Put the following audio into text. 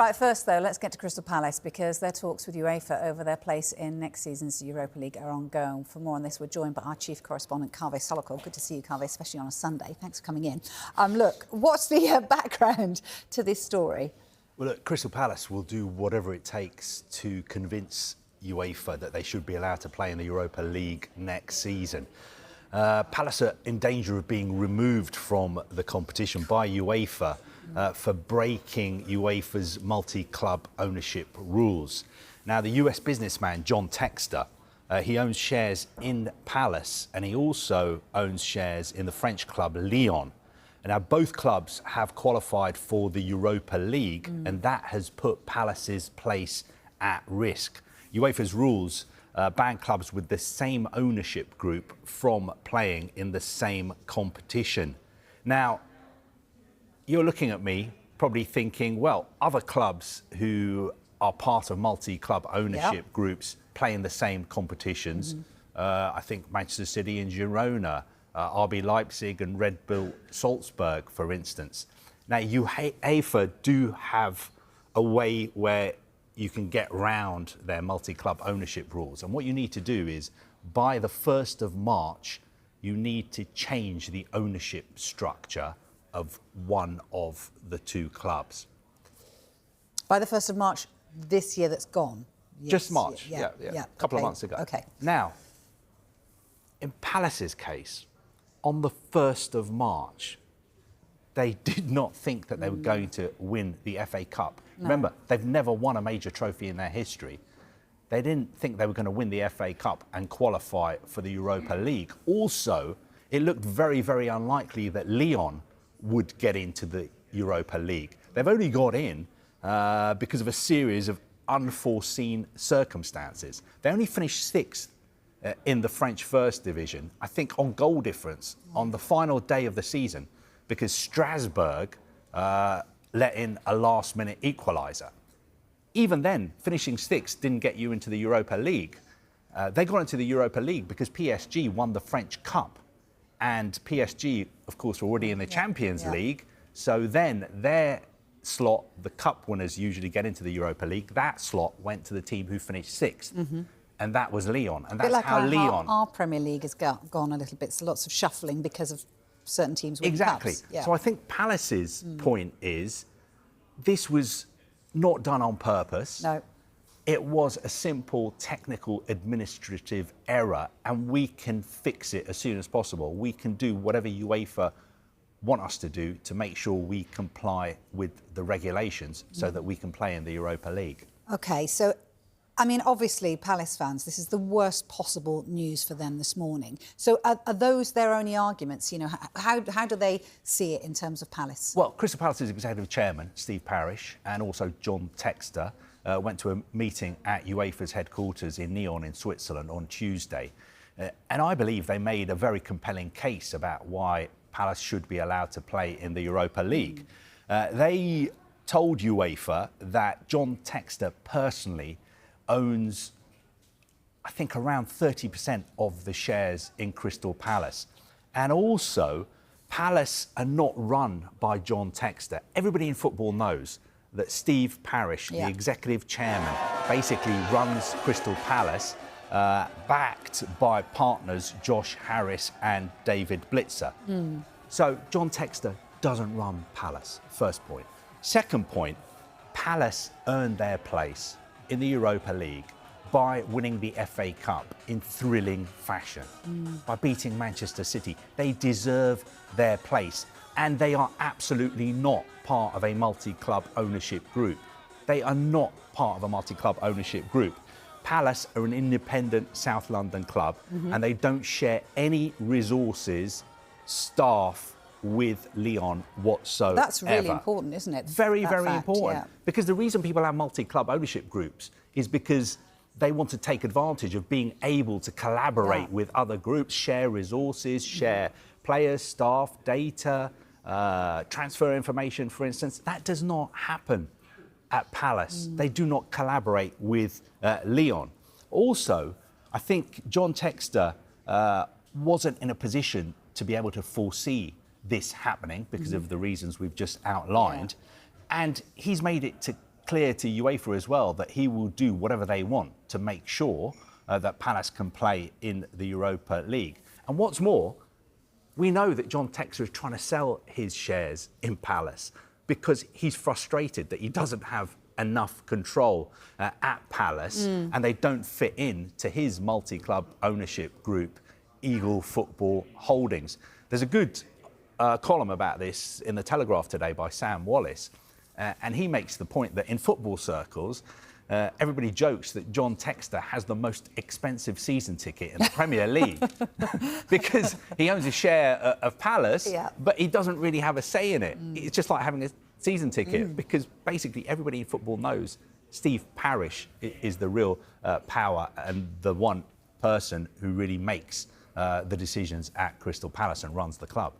Right, first though, let's get to Crystal Palace because their talks with UEFA over their place in next season's Europa League are ongoing. For more on this, we're joined by our chief correspondent, Kaveh Solokol. Good to see you, Kaveh, especially on a Sunday. Thanks for coming in. Look, what's the background to this story? Well, look, Crystal Palace will do whatever it takes to convince UEFA that they should be allowed to play in the Europa League next season. Palace are in danger of being removed from the competition by UEFA for breaking UEFA's multi-club ownership rules. Now, the US businessman John Textor, he owns shares in Palace and he also owns shares in the French club Lyon. And now both clubs have qualified for the Europa League and that has put Palace's place at risk. UEFA's rules ban clubs with the same ownership group from playing in the same competition. Now, you're looking at me probably thinking, well, other clubs who are part of multi-club ownership groups play in the same competitions. I think Manchester City and Girona, RB Leipzig and Red Bull Salzburg, for instance. Now, UEFA do have a way where you can get round their multi-club ownership rules. And what you need to do is, by the 1st of March, you need to change the ownership structure of one of the two clubs. By the 1st of March this year that's gone? Yes. Just March, yeah. A couple of months ago. Okay. Now, in Palace's case, on the 1st of March, they did not think that they were going to win the FA Cup. No. Remember, they've never won a major trophy in their history. They didn't think they were going to win the FA Cup and qualify for the Europa League. Also, it looked very, very unlikely that Lyon would get into the Europa League. They've only got in because of a series of unforeseen circumstances. They only finished 6th in the French First Division, I think on goal difference, on the final day of the season, because Strasbourg let in a last-minute equaliser. Even then, finishing 6th didn't get you into the Europa League. They got into the Europa League because PSG won the French Cup. And PSG, of course, were already in the Champions League. So then their slot, the cup winners usually get into the Europa League. That slot went to the team who finished 6th. And that was Lyon. And that's like how Lyon... Our Premier League has gone a little bit. So lots of shuffling because of certain teams winning Exactly. cups. Yeah. So I think Palace's point is this was not done on purpose. No. It was a simple technical administrative error and we can fix it as soon as possible. We can do whatever UEFA want us to do to make sure we comply with the regulations so that we can play in the Europa League. OK, so, I mean, obviously, Palace fans, this is the worst possible news for them this morning. So are those their only arguments? You know, how do they see it in terms of Palace? Well, Crystal Palace's executive chairman, Steve Parish, and also John Textor, went to a meeting at UEFA's headquarters in Nyon in Switzerland on Tuesday. And I believe they made a very compelling case about why Palace should be allowed to play in the Europa League. They told UEFA that John Textor personally owns, I think, around 30% of the shares in Crystal Palace. And also, Palace are not run by John Textor. Everybody in football knows that Steve Parish, the executive chairman, basically runs Crystal Palace, backed by partners Josh Harris and David Blitzer. So John Textor doesn't run Palace, first point. Second point, Palace earned their place in the Europa League by winning the FA Cup in thrilling fashion, by beating Manchester City. They deserve their place. And they are absolutely not part of a multi-club ownership group. They are not part of a multi-club ownership group. Palace are an independent South London club and they don't share any resources, staff with Lyon whatsoever. That's really important, isn't it? Very, very important. Yeah. Because the reason people have multi-club ownership groups is because they want to take advantage of being able to collaborate with other groups, share resources, share players, staff, data, transfer information, for instance. That does not happen at Palace. They do not collaborate with Lyon. Also, I think John Textor wasn't in a position to be able to foresee this happening because of the reasons we've just outlined. And he's made it clear to UEFA as well that he will do whatever they want to make sure that Palace can play in the Europa League. And what's more, we know that John Textor is trying to sell his shares in Palace because he's frustrated that he doesn't have enough control at Palace and they don't fit in to his multi-club ownership group, Eagle Football Holdings. There's a good column about this in the Telegraph today by Sam Wallace, and he makes the point that in football circles, everybody jokes that John Textor has the most expensive season ticket in the Premier League because he owns a share of Palace, but he doesn't really have a say in it. It's just like having a season ticket because basically everybody in football knows Steve Parish is the real power and the one person who really makes the decisions at Crystal Palace and runs the club.